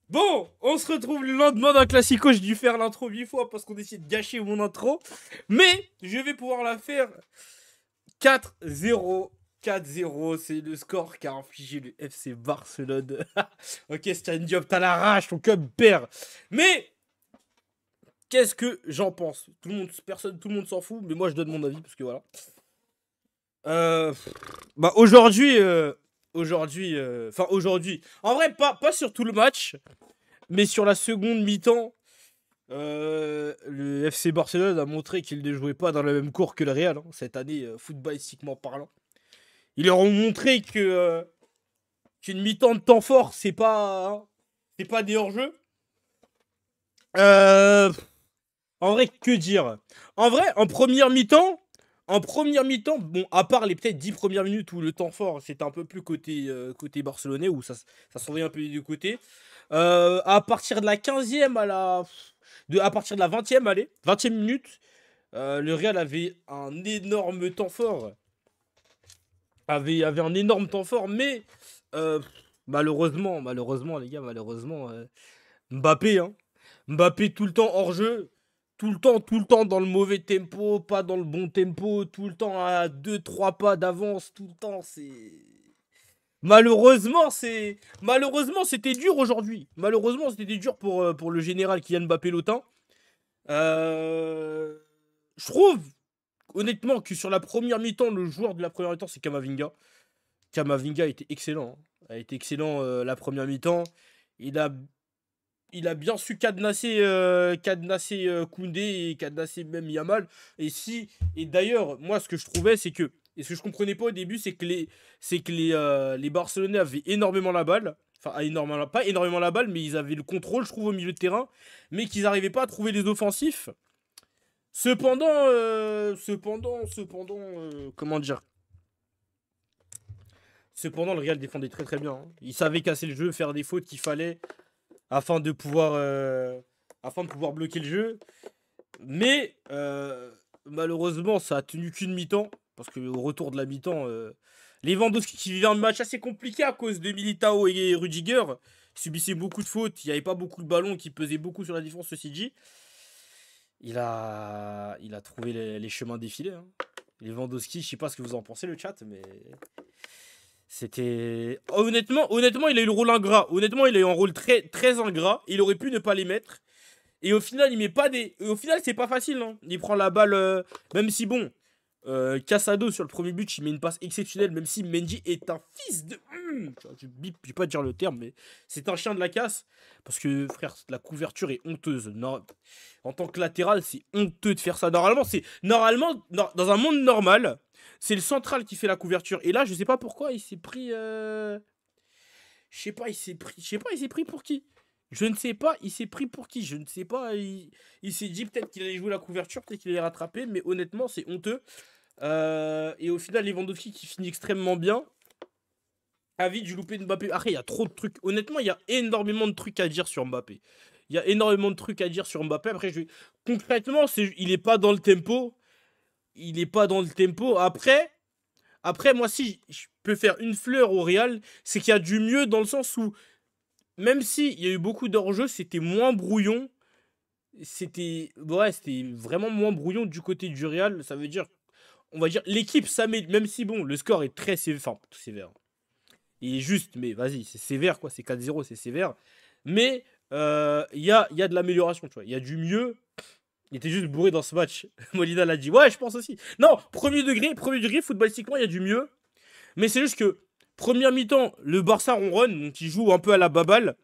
Bon, on se retrouve le lendemain d'un classico. J'ai dû faire l'intro 8 fois parce qu'on essaie de gâcher mon intro. Mais je vais pouvoir la faire 4-0. 4-0, c'est le score qu'a infligé le FC Barcelone. Ok, Stan Diop, t'as la rage, ton club perd. Mais qu'est-ce que j'en pense? Tout le monde s'en fout, mais moi je donne mon avis parce que voilà. Euh, Bah aujourd'hui. En vrai, pas sur tout le match, mais sur la seconde mi-temps. Le FC Barcelone a montré qu'il ne jouait pas dans la même cour que le Real, hein, cette année, footballistiquement parlant. Ils leur ont montré qu'une mi-temps de temps fort, c'est pas des hors-jeux. Euh, En vrai, que dire? En vrai, en première mi-temps, bon, à part les peut-être 10 premières minutes où le temps fort, c'était un peu plus côté barcelonais, où ça s'envoyait un peu des deux côtés. À partir de la 15e à partir de la 20e, allez, 20e minute, le Real avait un énorme temps fort. Avait un énorme temps fort, mais euh, malheureusement, les gars, Mbappé, hein. Mbappé tout le temps hors jeu, tout le temps dans le mauvais tempo, pas dans le bon tempo, tout le temps à deux trois pas d'avance, tout le temps, c'est. Malheureusement, c'était dur aujourd'hui. Malheureusement, c'était dur pour le général Kylian Mbappé Lotin. Euh, Je trouve, honnêtement, que sur la première mi-temps, le joueur de la première mi-temps, c'est Kamavinga. Kamavinga a été excellent, hein. A été excellent la première mi-temps. Il a, il a bien su cadenasser Koundé et cadenasser même Yamal. Et d'ailleurs, moi, ce que je trouvais, c'est que, et ce que je comprenais pas au début, c'est que les Barcelonais avaient énormément la balle. Enfin, pas énormément la balle, mais ils avaient le contrôle, je trouve, au milieu de terrain. Mais qu'ils n'arrivaient pas à trouver les offensifs. Comment dire? Cependant, le Real défendait très très bien, hein. Il savait casser le jeu, faire des fautes qu'il fallait afin de pouvoir, euh, afin de pouvoir bloquer le jeu. Mais malheureusement, ça a tenu qu'une mi-temps. Parce qu'au retour de la mi-temps, Lewandowski qui vivait un match assez compliqué à cause de Militao et Rudiger, subissait beaucoup de fautes. Il n'y avait pas beaucoup de ballons qui pesaient beaucoup sur la défense, ceci dit. Il a trouvé les chemins défilés, hein. Lewandowski, je sais pas ce que vous en pensez, le chat, mais c'était. Honnêtement, il a eu le rôle ingrat. Honnêtement, il a eu un rôle très, très ingrat. Il aurait pu ne pas les mettre. Et au final, il met pas des. Au final, c'est pas facile, hein. Il prend la balle. Même si, bon. Casado sur le premier but, il met une passe exceptionnelle. Même si Mendy est un fils de. Je vais pas dire le terme, mais c'est un chien de la casse. Parce que, frère, la couverture est honteuse. Non, en tant que latéral, c'est honteux de faire ça. Dans un monde normal, c'est le central qui fait la couverture. Et là, je sais pas pourquoi il s'est pris. Je sais pas, il s'est pris pour qui? Je ne sais pas, il s'est pris pour qui? Je ne sais pas. Il s'est dit peut-être qu'il allait jouer la couverture, peut-être qu'il allait rattraper, mais honnêtement, c'est honteux. Et au final, Lewandowski qui finit extrêmement bien. A vite, du loupé de Mbappé. Après, il y a trop de trucs. Honnêtement, il y a énormément de trucs à dire sur Mbappé. Il y a énormément de trucs à dire sur Mbappé. Après, concrètement, il est pas dans le tempo. Il est pas dans le tempo. Après moi, si je peux faire une fleur au Real, c'est qu'il y a du mieux dans le sens où même si il y a eu beaucoup d'enjeux, c'était moins brouillon. C'était vraiment moins brouillon du côté du Real. Ça veut dire, on va dire, l'équipe s'améliore. Même si bon, le score est très sévère. Enfin, sévère. Il est juste, mais vas-y, c'est sévère quoi. C'est 4-0, c'est sévère. Mais il y a de l'amélioration, tu vois. Il y a du mieux. Il était juste bourré dans ce match. Molina l'a dit. Ouais, je pense aussi. Non, premier degré, footballistiquement, il y a du mieux. Mais c'est juste que, première mi-temps, le Barça ronronne, donc il joue un peu à la baballe.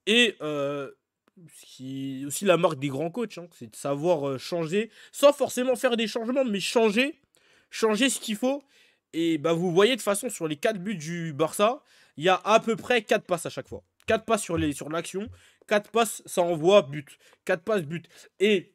Et ce qui est aussi la marque des grands coachs, hein, c'est de savoir changer, sans forcément faire des changements, mais changer ce qu'il faut. Et bah vous voyez de toute façon sur les 4 buts du Barça, il y a à peu près 4 passes à chaque fois. 4 passes sur l'action, 4 passes ça envoie but, 4 passes but. Et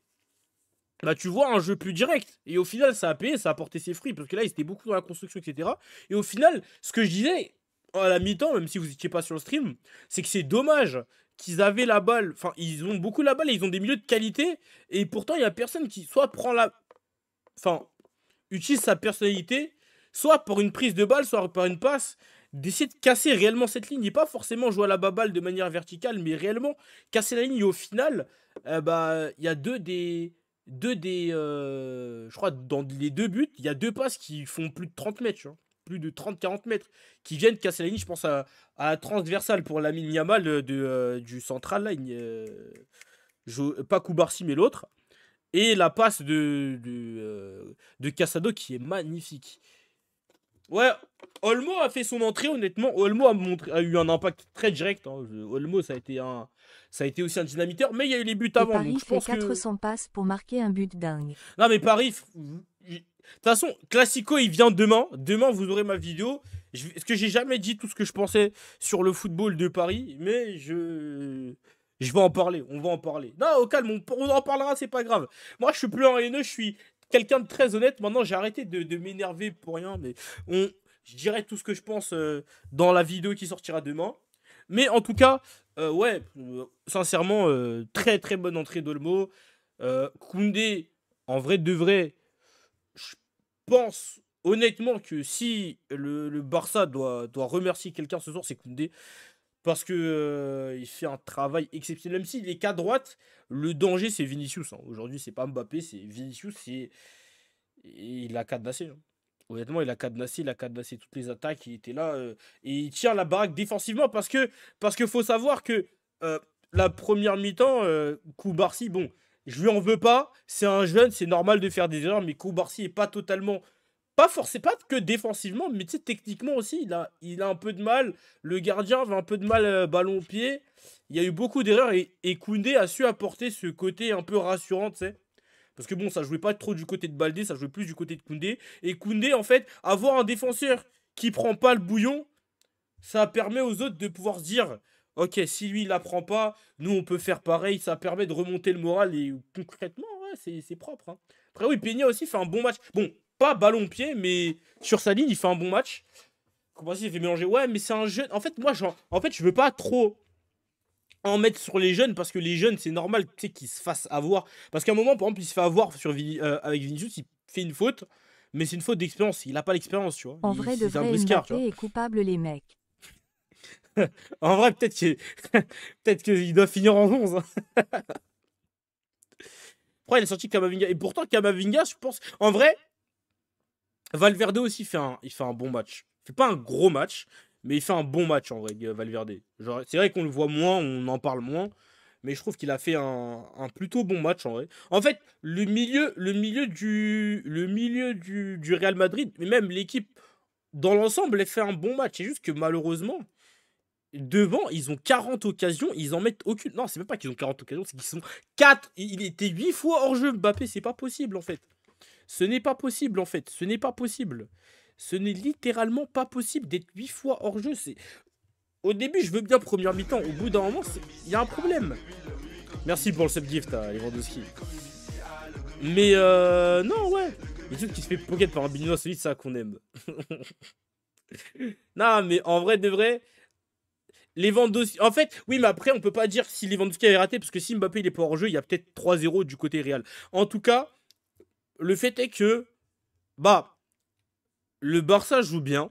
bah tu vois un jeu plus direct. Et au final ça a payé, ça a porté ses fruits, parce que là ils étaient beaucoup dans la construction, etc. Et au final, ce que je disais à la mi-temps, même si vous n'étiez pas sur le stream, c'est que c'est dommage qu'ils avaient la balle, enfin ils ont beaucoup la balle et ils ont des milieux de qualité, et pourtant il y a personne qui soit prend la. Enfin, utilise sa personnalité, soit par une prise de balle, soit par une passe. d'essayer de casser réellement cette ligne et pas forcément jouer à la baballe de manière verticale, mais réellement casser la ligne. Et au final, bah, il y a je crois, dans les deux buts, il y a deux passes qui font plus de 30 mètres, tu vois. Plus de 30-40 mètres, qui viennent casser la ligne. Je pense à la transversale pour Lamine Yamal du central, là, pas Koubarsi, mais l'autre. Et la passe de Casado qui est magnifique. Ouais, Olmo a fait son entrée, honnêtement. Olmo a eu un impact très direct, hein. Olmo, ça a été aussi un dynamiteur, mais il y a eu les buts Et avant. Paris Donc je fait pense que. 400 passes pour marquer un but dingue. Non, mais Paris. De toute façon, Classico, il vient demain. Demain, vous aurez ma vidéo. Parce que j'ai jamais dit tout ce que je pensais sur le football de Paris, mais je vais en parler. On va en parler. Non, au calme, on en parlera, c'est pas grave. Moi, je suis plus un haineux, je suis quelqu'un de très honnête. Maintenant, j'ai arrêté de m'énerver pour rien, mais je dirai tout ce que je pense dans la vidéo qui sortira demain. Mais en tout cas, ouais, sincèrement, très très bonne entrée d'Olmo. Koundé, en vrai de vrai, je pense honnêtement que si le Barça doit remercier quelqu'un ce soir, c'est Koundé. Parce que il fait un travail exceptionnel. Même s'il est qu'à droite, le danger c'est Vinicius, hein. Aujourd'hui, c'est pas Mbappé, c'est Vinicius. Il a cadenassé, hein. Honnêtement, il a cadenassé toutes les attaques. Il était là et il tient la baraque défensivement parce que faut savoir que euh, la première mi-temps, Koubarsi, bon, je lui en veux pas. C'est un jeune, c'est normal de faire des erreurs, mais Koubarsi est pas totalement, pas forcément, pas que défensivement, mais tu sais, techniquement aussi, il a un peu de mal. Le gardien avait un peu de mal ballon au pied. Il y a eu beaucoup d'erreurs et Koundé a su apporter ce côté un peu rassurant, tu sais. Parce que bon, ça jouait pas trop du côté de Baldé, ça jouait plus du côté de Koundé. Et Koundé, en fait, avoir un défenseur qui prend pas le bouillon, ça permet aux autres de pouvoir se dire, ok, si lui il la prend pas, nous on peut faire pareil. Ça permet de remonter le moral et concrètement, ouais, c'est propre, hein. Après oui, Peña aussi fait un bon match. Bon, pas ballon pied, mais sur sa ligne, il fait un bon match. Comment ça, il fait mélanger? Ouais, mais c'est un jeune. En fait, moi, en fait, je veux pas trop en mettre sur les jeunes parce que les jeunes, c'est normal, tu sais, qu'ils se fassent avoir. Parce qu'à un moment, par exemple, il se fait avoir avec Vinicius, il fait une faute, mais c'est une faute d'expérience. Il a pas l'expérience, tu vois. En vrai de C'est un vrai, briscard, tu vois. Mbappé est coupable les mecs. En vrai, peut-être qu'il doit finir en 11, hein. Après, il a sorti Kamavinga. Et pourtant, Kamavinga, je pense. En vrai, Valverde aussi il fait un bon match. Il fait pas un gros match, mais il fait un bon match en vrai, Valverde. Genre, c'est vrai qu'on le voit moins, on en parle moins, mais je trouve qu'il a fait un plutôt bon match en vrai. En fait, le milieu du Real Madrid, mais même l'équipe dans l'ensemble, elle fait un bon match. C'est juste que malheureusement, devant, ils ont 40 occasions, ils en mettent aucune. Non, c'est même pas qu'ils ont 40 occasions, c'est qu'ils sont 4. Il était 8 fois hors jeu, Mbappé, c'est pas possible en fait. Ce n'est pas possible en fait, ce n'est pas possible. Ce n'est littéralement pas possible d'être 8 fois hors jeu. Au début, je veux bien première mi-temps, au bout d'un moment, il y a un problème. Merci pour le subgift à Lewandowski. Mais non, ouais. Les trucs qui se fait pocket par un binois solide, ça qu'on aime. Non, mais en vrai de vrai, Lewandowski. En fait, oui, mais après, on peut pas dire si Lewandowski avait raté, parce que si Mbappé il est pas hors jeu, il y a peut-être 3-0 du côté Real. En tout cas, le fait est que, bah, le Barça joue bien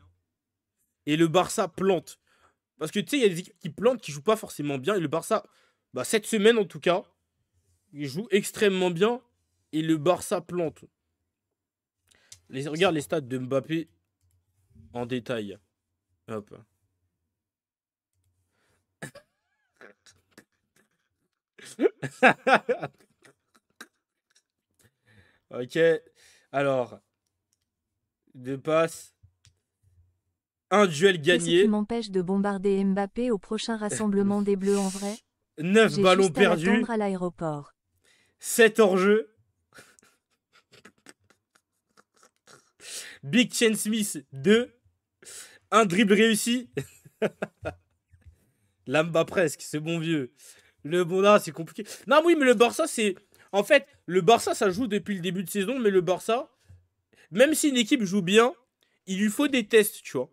et le Barça plante. Parce que tu sais, il y a des équipes qui plantent, qui jouent pas forcément bien. Et le Barça, bah, cette semaine en tout cas, il joue extrêmement bien et le Barça plante. Regarde les stats de Mbappé en détail. Hop. Ok. Alors, deux passes. Un duel Qu'est-ce qui gagné. m'empêche de bombarder Mbappé au prochain rassemblement des Bleus en vrai? 9 J'ai ballons juste à perdus. l'attendre à l'aéroport. 7 hors jeu. Big Chen Smith 2. Un dribble réussi. Lamba presque, ce bon vieux. Le Bona, c'est compliqué. Non, oui, mais le Barça, c'est. En fait, le Barça, ça joue depuis le début de saison, mais le Barça, même si une équipe joue bien, il lui faut des tests, tu vois.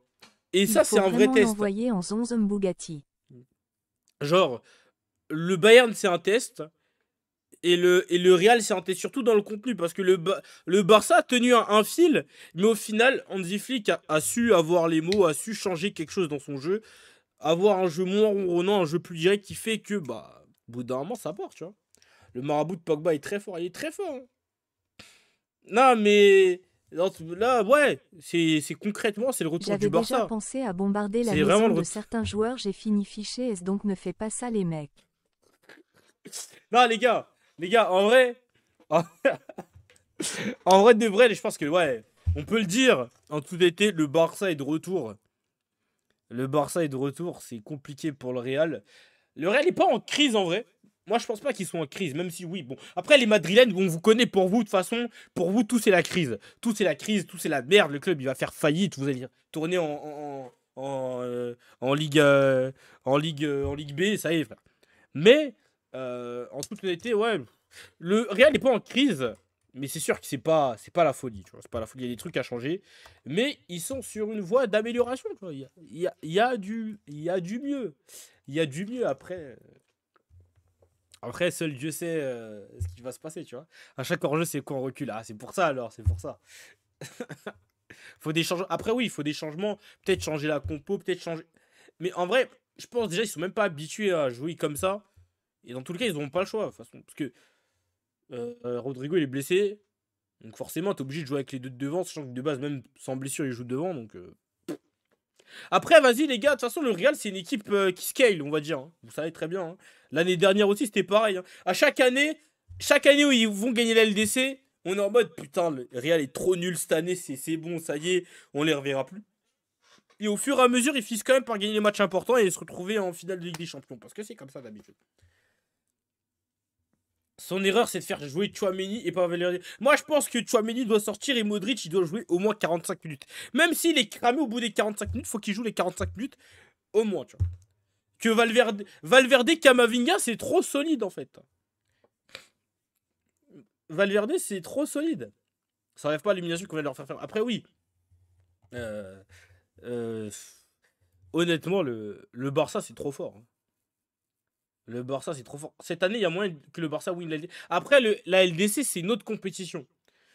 Et Il ça, c'est faut un vrai vraiment test. l'envoyer en Zonzom Bugatti. Genre, le Bayern, c'est un test. Et le Real s'est rentré surtout dans le contenu parce que le Barça a tenu un fil, mais au final, Hansi Flick a su avoir les mots, a su changer quelque chose dans son jeu, avoir un jeu moins ronronnant, un jeu plus direct qui fait que, bah, au bout d'un moment, ça part, tu vois. Le marabout de Pogba est très fort, il est très fort, hein. Non, mais là, ouais, c'est concrètement, c'est le retour du J'avais déjà Barça. pensé à bombarder la C'est vraiment maison le de retour. certains joueurs, j'ai fini fiché, est-ce donc ne fais pas ça les mecs. Non, les gars, en vrai, en, en vrai de vrai, je pense que, ouais, on peut le dire, en tout été, le Barça est de retour. Le Barça est de retour, c'est compliqué pour le Real. Le Real n'est pas en crise en vrai. Moi, je pense pas qu'ils soient en crise, même si oui, bon. Après, les Madrilènes, on vous connaît pour vous, de toute façon, pour vous, tout c'est la crise. Tout c'est la crise, tout c'est la merde. Le club, il va faire faillite, vous allez tourner en Ligue, en Ligue B, ça y est, frère. Mais, en toute honnêteté, ouais, le Real n'est pas en crise, mais c'est sûr que c'est pas la folie, tu vois. C'est pas la folie, il y a des trucs à changer. Mais ils sont sur une voie d'amélioration, tu vois. Il y a du mieux. Il y a du mieux après, seul Dieu sait ce qui va se passer, tu vois. À chaque hors-jeu, c'est qu'on recule. Ah, c'est pour ça alors, c'est pour ça. Faut des changements. Après, oui, il faut des changements. Peut-être changer la compo, peut-être changer. Mais en vrai, je pense déjà, ils sont même pas habitués à jouer comme ça. Et dans tous les cas, ils n'auront pas le choix, de toute façon. Parce que Rodrigo, il est blessé. Donc forcément, t'es obligé de jouer avec les deux de devant, sachant que de base, même sans blessure, il joue devant. Donc, après, vas-y, les gars, de toute façon, le Real, c'est une équipe qui scale, on va dire, hein. Vous savez très bien, hein. L'année dernière aussi, c'était pareil, hein. À chaque année où ils vont gagner la LDC, on est en mode putain, le Real est trop nul cette année, c'est bon, ça y est, on les reverra plus. Et au fur et à mesure, ils finissent quand même par gagner les matchs importants et se retrouver en finale de Ligue des Champions. Parce que c'est comme ça d'habitude. Son erreur, c'est de faire jouer Tchouaméni et pas Valverde. Moi, je pense que Tchouaméni doit sortir et Modric, il doit jouer au moins 45 minutes. Même s'il est cramé au bout des 45 minutes, faut qu'il joue les 45 minutes au moins, tu vois. Que Valverde Camavinga, c'est trop solide en fait. Valverde, c'est trop solide. Ça n'enlève pas l'élimination qu'on vient de leur faire faire. Après, oui. Euh, euh, honnêtement, le Barça, c'est trop fort, hein. Le Barça, c'est trop fort. Cette année, il y a moyen que le Barça win la LDC. Après, la LDC, c'est une autre compétition.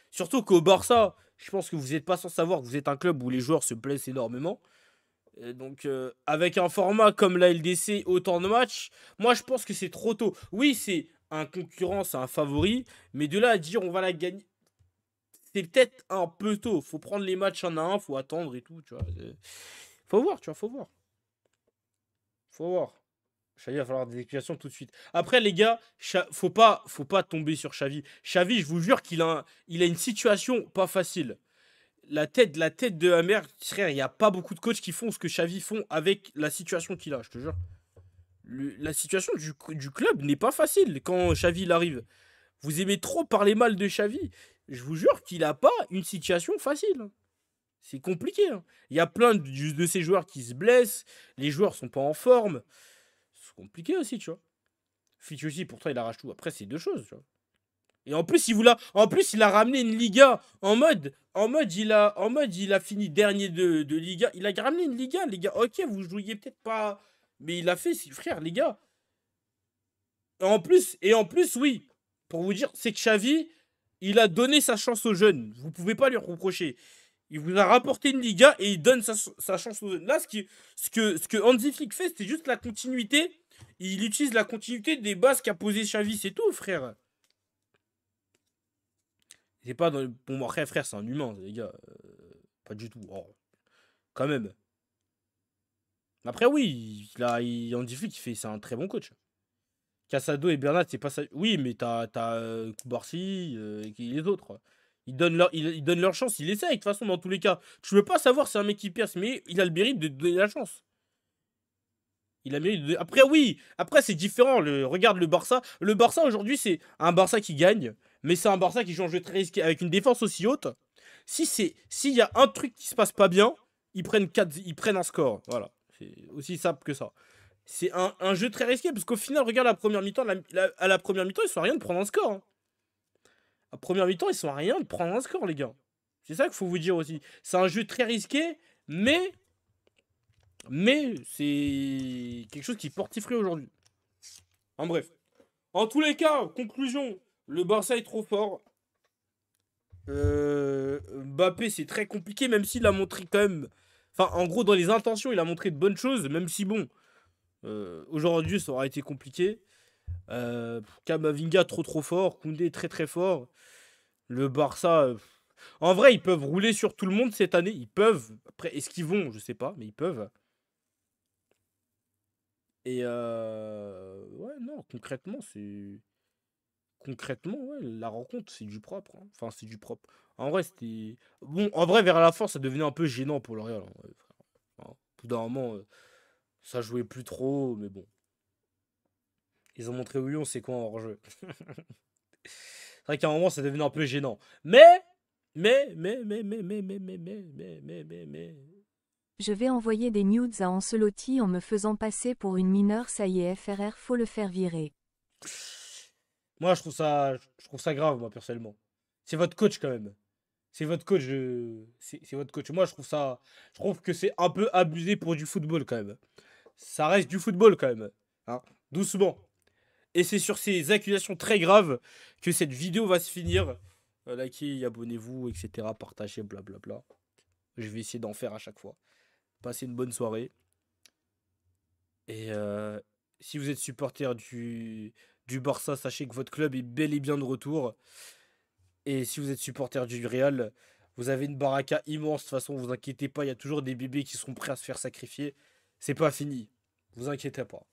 Surtout qu'au Barça, je pense que vous n'êtes pas sans savoir que vous êtes un club où les joueurs se plaisent énormément. Donc, avec un format comme la LDC, autant de matchs, moi je pense que c'est trop tôt. Oui, c'est un concurrent, c'est un favori, mais de là à dire on va la gagner, c'est peut-être un peu tôt. Faut prendre les matchs un à un, faut attendre et tout, tu vois. Faut voir, tu vois, faut voir. Faut voir. Xavi, il va falloir des explications tout de suite. Après, les gars, faut pas tomber sur Xavi. Xavi, je vous jure qu'il a une situation pas facile. La tête de Hammer, frère, il n'y a pas beaucoup de coachs qui font ce que Xavi font avec la situation qu'il a, je te jure. La situation du club n'est pas facile quand Xavi il arrive. Vous aimez trop parler mal de Xavi. Je vous jure qu'il n'a pas une situation facile, hein. C'est compliqué, hein. Il y a plein de ces joueurs qui se blessent. Les joueurs sont pas en forme. C'est compliqué aussi, tu vois. Fitch aussi, pourtant, il arrache tout. Après, c'est deux choses, tu vois. Et en plus, il a ramené une Liga en mode, il a fini dernier de Liga. Il a ramené une Liga, les gars. Ok, vous jouiez peut-être pas, mais il a fait, frère, les gars. Et en plus, oui, pour vous dire, c'est que Xavi, il a donné sa chance aux jeunes. Vous pouvez pas lui reprocher. Il vous a rapporté une Liga et il donne sa chance aux jeunes. Là, ce que Hansi Flick fait, c'est juste la continuité. Il utilise la continuité des bases qu'a posé Xavi, c'est tout, frère. C'est pas dans le... Bon, moi, après, frère, c'est un humain, les gars. Pas du tout. Oh, quand même. Après, oui, Hansi Flick, c'est un très bon coach. Casado et Bernat, c'est pas ça. Oui, mais t'as Koubarsi et les autres. Ils donnent leur chance, ils essayent, de toute façon, dans tous les cas. Tu veux pas savoir si c'est un mec qui perce, mais il a le mérite de donner la chance. Il a le mérite de... Après, oui, après, c'est différent. Regarde le Barça. Le Barça, aujourd'hui, c'est un Barça qui gagne, mais c'est un Barça qui joue un jeu très risqué avec une défense aussi haute. S'il y a un truc qui se passe pas bien, ils prennent un score. Voilà. C'est aussi simple que ça. C'est un jeu très risqué parce qu'au final, regarde la première mi-temps. À la première mi-temps, ils sont à rien de prendre un score, hein. À première mi-temps, ils sont à rien de prendre un score, les gars. C'est ça qu'il faut vous dire aussi. C'est un jeu très risqué, mais c'est quelque chose qui porte ses fruits aujourd'hui. En bref. En tous les cas, conclusion, le Barça est trop fort. Mbappé, c'est très compliqué, même s'il a montré quand même. Enfin, en gros, dans les intentions, il a montré de bonnes choses, même si bon, aujourd'hui, ça aurait été compliqué. Kamavinga, trop fort. Koundé, très fort. Le Barça, en vrai, ils peuvent rouler sur tout le monde cette année. Ils peuvent. Après, est-ce qu'ils vont? Je sais pas, mais ils peuvent. Et ouais, non, concrètement, c'est. Concrètement, ouais, la rencontre, c'est du propre, hein. Enfin, c'est du propre. En vrai, c'était. Bon, en vrai, vers la fin, ça devenait un peu gênant pour le Real, en vrai, frère. Enfin, au bout d'un moment, ça jouait plus trop, mais bon. Ils ont montré oui, on sait quoi en hors-jeu. C'est vrai qu'à un moment, ça devenait un peu gênant. Mais. Je vais envoyer des nudes à Ancelotti en me faisant passer pour une mineure, ça y est, FRR, faut le faire virer. Moi, je trouve ça grave, moi, personnellement. C'est votre coach, quand même. C'est votre coach. C'est votre coach. Moi, je trouve ça. Je trouve que c'est un peu abusé pour du football, quand même. Ça reste du football, quand même. Hein. Doucement. Et c'est sur ces accusations très graves que cette vidéo va se finir. Likez, abonnez-vous, etc. Partagez, blablabla. Je vais essayer d'en faire à chaque fois. Passez une bonne soirée. Et si vous êtes supporter du Barça, sachez que votre club est bel et bien de retour. Et si vous êtes supporter du Real, vous avez une baraka immense. De toute façon, vous inquiétez pas, il y a toujours des bébés qui sont prêts à se faire sacrifier. C'est pas fini. Vous inquiétez pas.